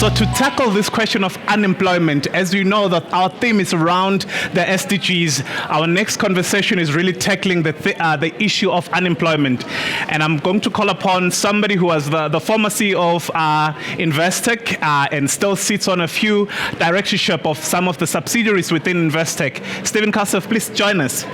So to tackle this question of unemployment, as you know that our theme is around the SDGs, our next conversation is really tackling the issue of unemployment. And I'm going to call upon somebody who was the former CEO of Investec and still sits on a few directorship of some of the subsidiaries within Investec. Stephen Koseff, please join us.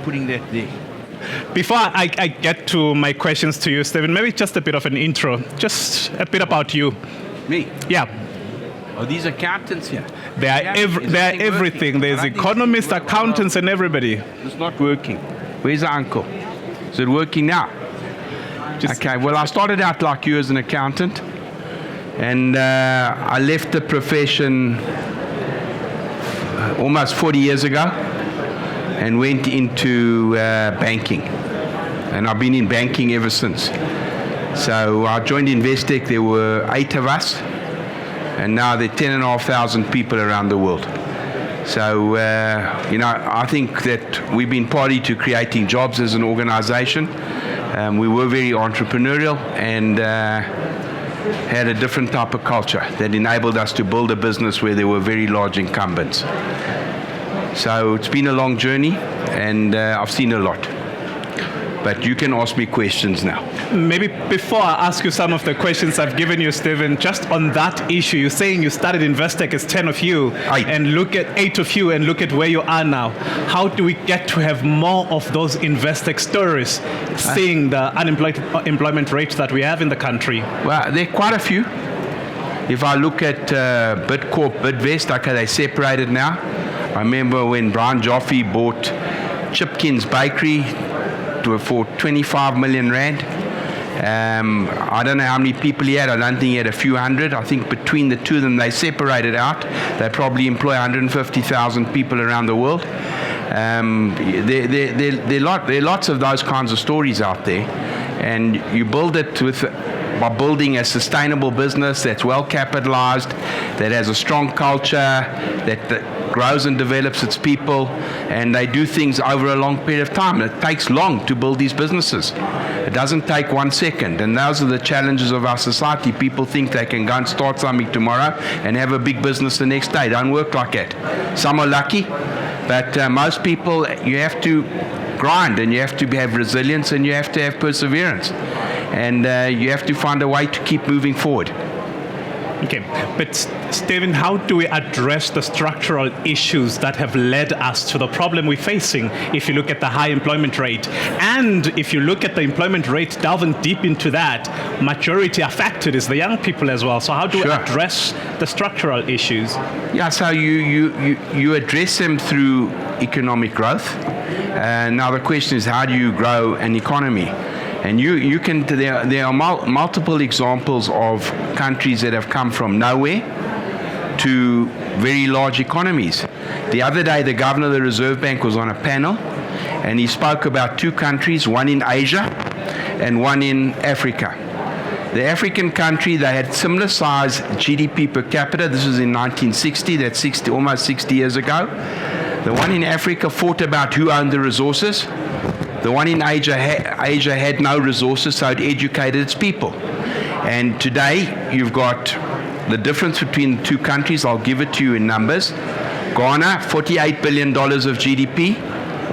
Putting that there. Before I get to my questions to you, Stephen, maybe just a bit of an intro, just a bit about you. Me? Yeah. Oh, these accountants here. They are everything. There's economists, accountants, and everybody. It's not working. Where's the uncle? Is it working now? Okay, well, I started out like you as an accountant, and I left the profession almost 40 years ago and went into banking. And I've been in banking ever since. So I joined Investec, there were 8 of us, and now there are 10,500 people around the world. So, I think that we've been party to creating jobs as an organization. We were very entrepreneurial and had a different type of culture that enabled us to build a business where there were very large incumbents. So it's been a long journey, and I've seen a lot. But you can ask me questions now. Maybe before I ask you some of the questions I've given you, Stephen, just on that issue, you're saying you started Investec as 10 of you, and look at 8 of you, and look at where you are now. How do we get to have more of those Investec stories, seeing the unemployment rate that we have in the country? Well, there are quite a few. If I look at Bidcorp, Bidvest, okay, they separated now. I remember when Brian Joffe bought Chipkin's Bakery for 25 million rand. I don't know how many people he had. I don't think he had a few hundred. I think between the two of them, they separated out. They probably employ 150,000 people around the world. There are lots of those kinds of stories out there. And you build it by building a sustainable business that's well capitalized, that has a strong culture, that grows and develops its people, and they do things over a long period of time. It takes long to build these businesses. It doesn't take 1 second, and those are the challenges of our society. People think they can go and start something tomorrow and have a big business the next day. It don't work like that. Some are lucky, but most people, you have to grind, and you have to have resilience, and you have to have perseverance, and you have to find a way to keep moving forward. Okay, but Stephen, how do we address the structural issues that have led us to the problem we're facing? If you look at the high employment rate, and if you look at the employment rate, delving deep into that, majority affected is the young people as well. So how do we address the structural issues? Yeah, so you address them through economic growth. Now the question is, how do you grow an economy? And there are multiple examples of countries that have come from nowhere to very large economies. The other day, the governor of the Reserve Bank was on a panel, and he spoke about 2 countries, one in Asia and one in Africa. The African country, they had similar size GDP per capita. This was in 1960, that's almost 60 years ago. The one in Africa fought about who owned the resources. The one in Asia had no resources, so it educated its people. And today, you've got the difference between the 2 countries. I'll give it to you in numbers. Ghana, $48 billion of GDP.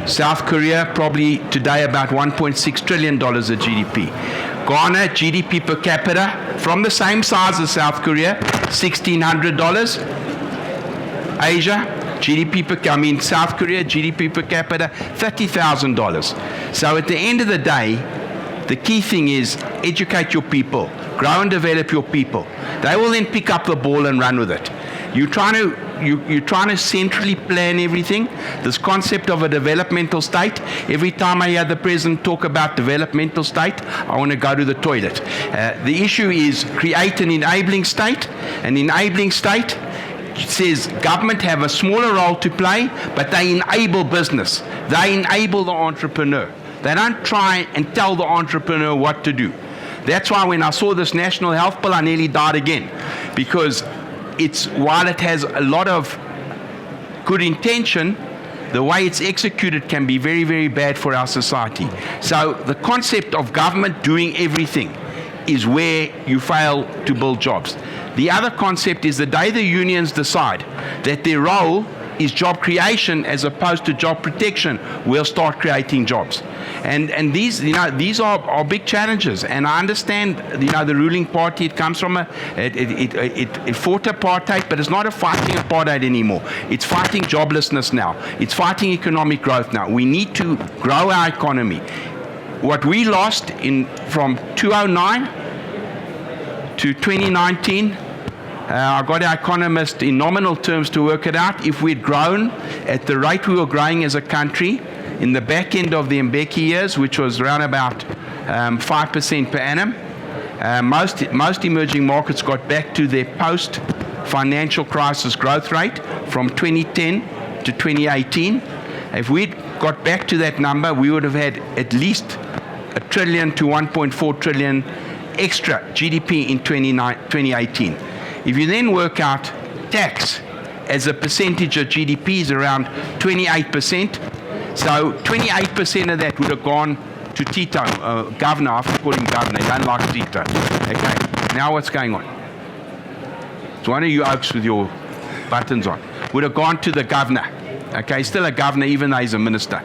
South Korea, probably today about $1.6 trillion of GDP. Ghana, GDP per capita, from the same size as South Korea, $1,600. Asia, South Korea, GDP per capita, $30,000. So at the end of the day, the key thing is educate your people, grow and develop your people. They will then pick up the ball and run with it. You're trying to centrally plan everything. This concept of a developmental state, every time I hear the president talk about developmental state, I want to go to the toilet. The issue is create an enabling state. An enabling state says government have a smaller role to play, but they enable business. They enable the entrepreneur. They don't try and tell the entrepreneur what to do. That's why when I saw this national health bill, I nearly died again, because while it has a lot of good intention, the way it's executed can be very, very bad for our society. So the concept of government doing everything is where you fail to build jobs. The other concept is the day the unions decide that their role is job creation as opposed to job protection, we'll start creating jobs. And these, these are big challenges. And I understand, the ruling party, it comes from it fought apartheid, but it's not a fighting apartheid anymore. It's fighting joblessness now. It's fighting economic growth now. We need to grow our economy. What we lost from 2009 to 2019, I got our economist in nominal terms to work it out. If we'd grown at the rate we were growing as a country in the back end of the Mbeki years, which was around about 5% per annum, most emerging markets got back to their post-financial crisis growth rate from 2010 to 2018. If we'd got back to that number, we would have had at least $1 trillion to $1.4 trillion extra GDP in 2018. If you then work out tax as a percentage of GDP is around 28%. So 28% of that would have gone to Tito, governor. I have to call him governor. I don't like Tito. Okay, now what's going on? So one of you oaks with your buttons on would have gone to the governor. Okay, still a governor even though he's a minister.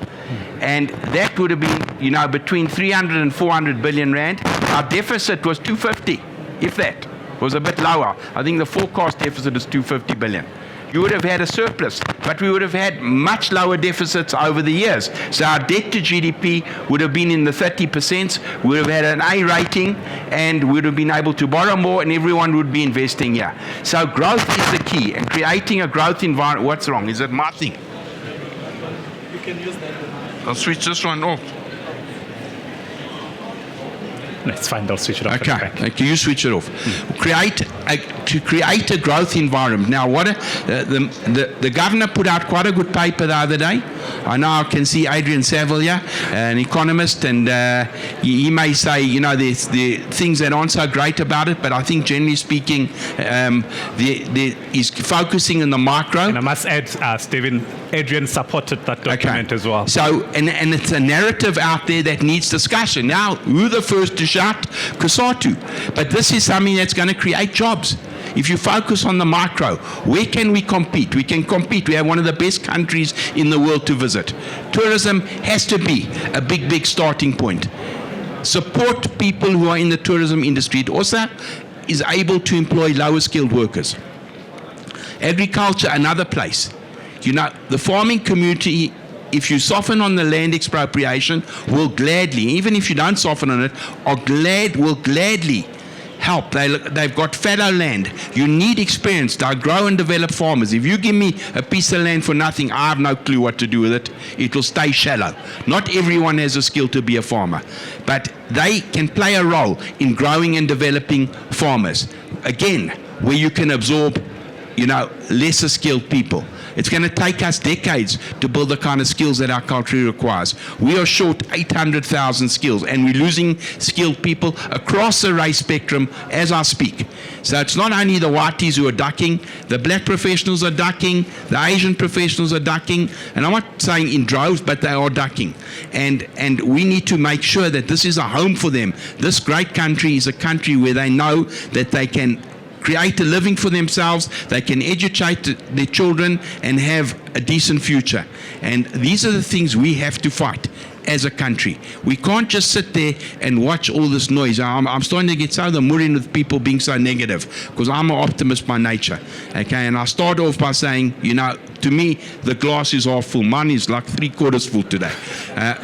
And that would have been, between 300 and 400 billion rand. Our deficit was 250, if that. It was a bit lower. I think the forecast deficit is 250 billion. You would have had a surplus, but we would have had much lower deficits over the years. So our debt to GDP would have been in the 30%, we would have had an A rating, and we would have been able to borrow more, and everyone would be investing here. So growth is the key, and creating a growth environment. What's wrong? Is it my thing? You can use that. I'll switch this one off. No, it's fine. They'll switch it off. Okay, can you switch it off? To create a growth environment. Now, the governor put out quite a good paper the other day. I know I can see Adrian Saville here, an economist, and he may say, there's things that aren't so great about it, but I think generally speaking, he's focusing on the micro. And I must add, Stephen, Adrian supported that document as well. So, and it's a narrative out there that needs discussion. Now, who the first to shout? Kusatu. But this is something that's going to create jobs. If you focus on the micro, where can we compete? We can compete. We have one of the best countries in the world to visit. Tourism has to be a big, big starting point. Support people who are in the tourism industry. It also is able to employ lower skilled workers. Agriculture, another place. The farming community, if you soften on the land expropriation, will gladly, even if you don't soften on it, will gladly help. They've got fallow land. You need experience to grow and develop farmers. If you give me a piece of land for nothing, I have no clue what to do with it. It will stay shallow. Not everyone has a skill to be a farmer, but they can play a role in growing and developing farmers. Again, where you can absorb, lesser skilled people. It's going to take us decades to build the kind of skills that our culture requires. We are short 800,000 skills, and we're losing skilled people across the race spectrum as I speak. So it's not only the whiteys who are ducking, the black professionals are ducking, the Asian professionals are ducking, and I'm not saying in droves, but they are ducking. And we need to make sure that this is a home for them. This great country is a country where they know that they can create a living for themselves, they can educate their children and have a decent future. And these are the things we have to fight as a country. We can't just sit there and watch all this noise. I'm starting to get so the murrin with people being so negative, because I'm an optimist by nature. Okay, and I start off by saying, to me, the glass is half full. Mine is like 3/4 full today.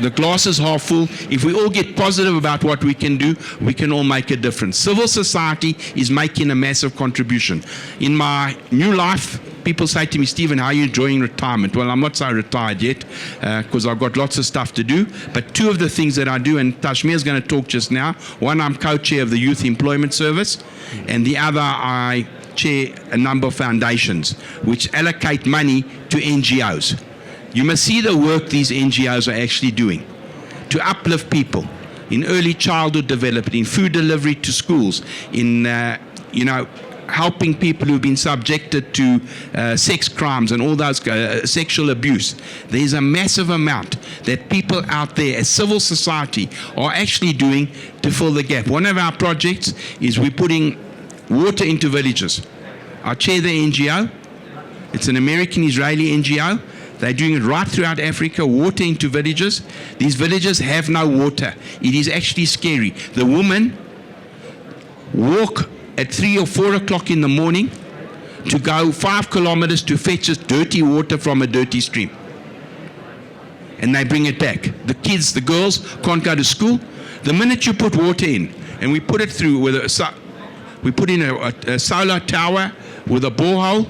The glass is half full. If we all get positive about what we can do, we can all make a difference. Civil society is making a massive contribution. In my new life, people say to me, Stephen, how are you enjoying retirement? Well, I'm not so retired yet, because I've got lots of stuff to do. But two of the things that I do, and Tashmir is going to talk just now, one, I'm co-chair of the Youth Employment Service, and the other, I chair a number of foundations which allocate money to NGOs. You must see the work these NGOs are actually doing to uplift people in early childhood development, in food delivery to schools, in helping people who've been subjected to sex crimes and all those sexual abuse. There's a massive amount that people out there as civil society are actually doing to fill the gap. One of our projects is we're putting water into villages. I chair the NGO. It's an American-Israeli NGO. They're doing it right throughout Africa, water into villages. These villages have no water. It is actually scary. The women walk at 3 or 4 o'clock in the morning to go 5 kilometers to fetch this dirty water from a dirty stream. And they bring it back. The kids, the girls can't go to school. The minute you put water in, and we put it through with we put in a solar tower with a borehole,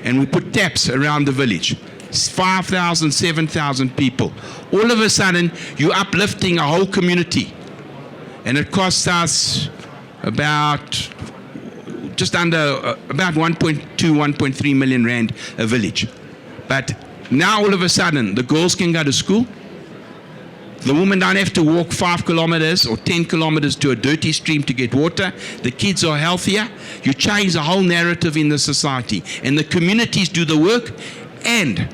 and we put taps around the village. 5,000, 7,000 people. All of a sudden, you're uplifting a whole community. And it costs us about just under about 1.2, 1.3 million rand a village. But now all of a sudden, the girls can go to school. The women don't have to walk 5 kilometers or 10 kilometers to a dirty stream to get water. The kids are healthier. You change the whole narrative in the society. And the communities do the work, and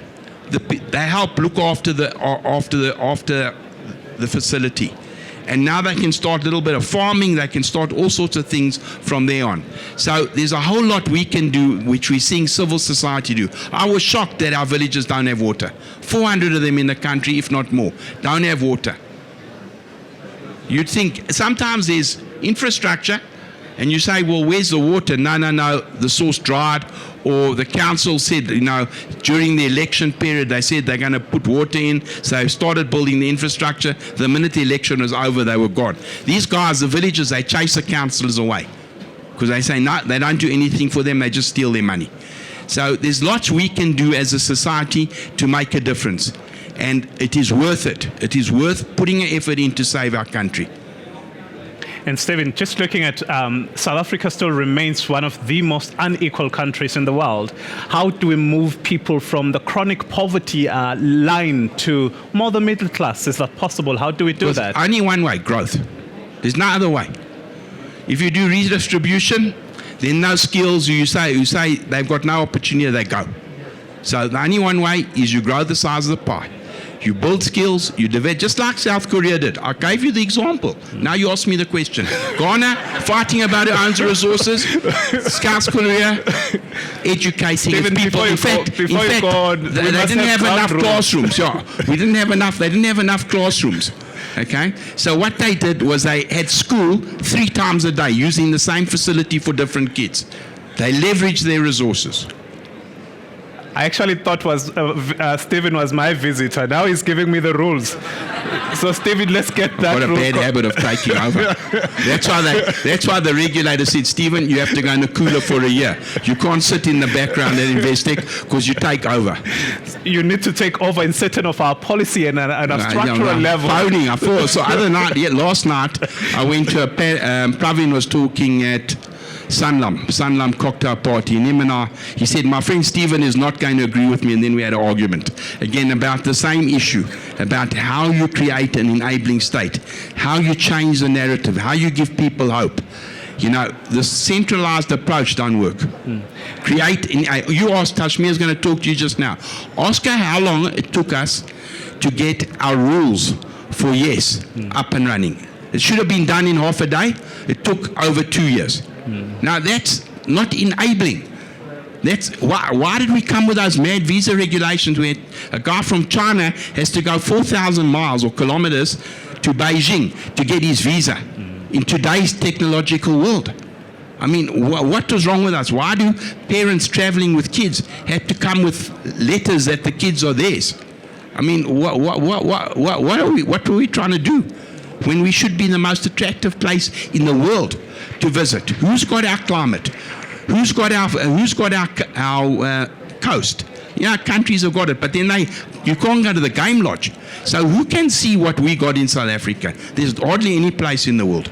they help look after the facility. And now they can start a little bit of farming. They can start all sorts of things from there on. So there's a whole lot we can do, which we're seeing civil society do. I was shocked that our villages don't have water. 400 of them in the country, if not more, don't have water. You'd think sometimes there's infrastructure, and you say, well, where's the water? No, the source dried. Or the council said, during the election period, they said they're going to put water in, so they started building the infrastructure. The minute the election was over, they were gone. These guys, the villagers, they chase the councillors away because they say, no, they don't do anything for them, they just steal their money. So there's lots we can do as a society to make a difference. And it is worth it. It is worth putting an effort in to save our country. And Stephen, just looking at South Africa still remains one of the most unequal countries in the world. How do we move people from the chronic poverty line to more the middle class? Is that possible? How do we do that? Only one way, growth. There's no other way. If you do redistribution, then those skills you say they've got no opportunity, they go. So the only one way is you grow the size of the pie. You build skills, you develop, just like South Korea did. I gave you the example. Now you ask me the question. Ghana, fighting about its own resources. South Korea, educating its people. In fact, they didn't have enough classrooms. Yeah, they didn't have enough classrooms. Okay, so what they did was they had school 3 times a day using the same facility for different kids. They leveraged their resources. I actually thought Stephen was my visitor. Now he's giving me the rules. So Stephen, let's get that rule. Got a bad habit of taking over. That's why the regulator said, Stephen, you have to go in a cooler for a year. You can't sit in the background at Investec because you take over. You need to take over in certain of our policy and a structural level. Phoning, I thought. So last night, I went to Pravin was talking at Sanlam cocktail party, and he said, my friend Stephen is not going to agree with me, and then we had an argument again about the same issue, about how you create an enabling state, how you change the narrative, how you give people hope. The centralized approach don't work. You asked, Tashmir's going to talk to you just now. Ask her how long it took us to get our rules for yes up and running. It should have been done in half a day. It took over 2 years. Now that's not enabling. That's why did we come with those mad visa regulations where a guy from China has to go 4,000 miles or kilometers to Beijing to get his visa in today's technological world? I mean, what was wrong with us? Why do parents traveling with kids have to come with letters that the kids are theirs? I mean, what were we trying to do when we should be the most attractive place in the world to visit? Who's got our climate? Who's got our coast? Countries have got it, but then you can't go to the game lodge. So who can see what we got in South Africa? There's hardly any place in the world.